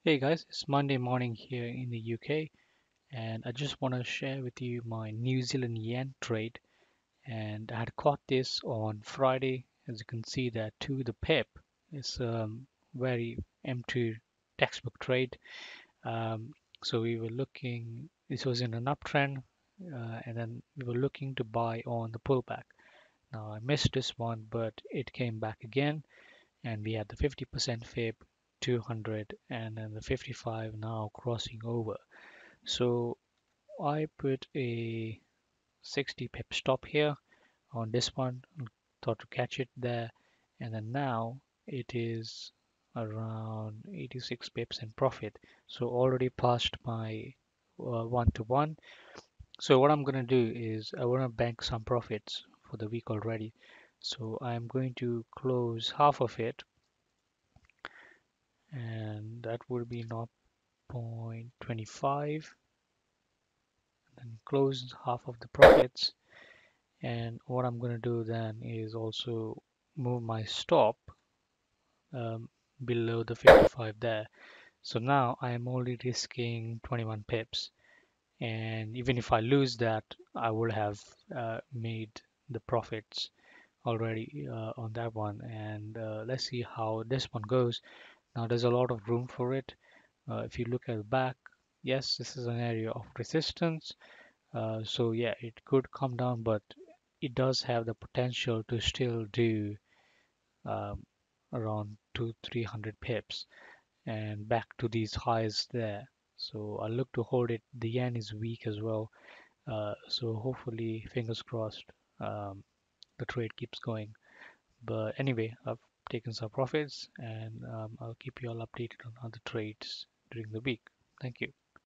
Hey guys, it's Monday morning here in the UK, and I just want to share with you my New Zealand yen trade. And I had caught this on Friday. As you can see, that to the pip, it's very empty textbook trade. Um, so we were looking. This was in an uptrend, and then we were looking to buy on the pullback. Now I missed this one, but it came back again, and we had the 50% fib 200 and then the 55 now crossing over. So I put a 60 pip stop here on this one, thought to catch it there, and then now it is around 86 pips in profit. So already passed my one to one. So what I'm gonna do is I want to bank some profits for the week already. So I'm going to close half of it, and that would be 0.25, and close half of the profits. And what I'm going to do then is also move my stop um, below the 55 there. So now I am only risking 21 pips. And even if I lose that, I would have made the profits already on that one. And let's see how this one goes. Now there's a lot of room for it. If you look at the back, yes, this is an area of resistance. So yeah, it could come down, but it does have the potential to still do um, around 300 pips and back to these highs there. So I look to hold it. The yen is weak as well, so hopefully, fingers crossed, um, the trade keeps going. But anyway, I've taken some profits, and I'll keep you all updated on other trades during the week. Thank you.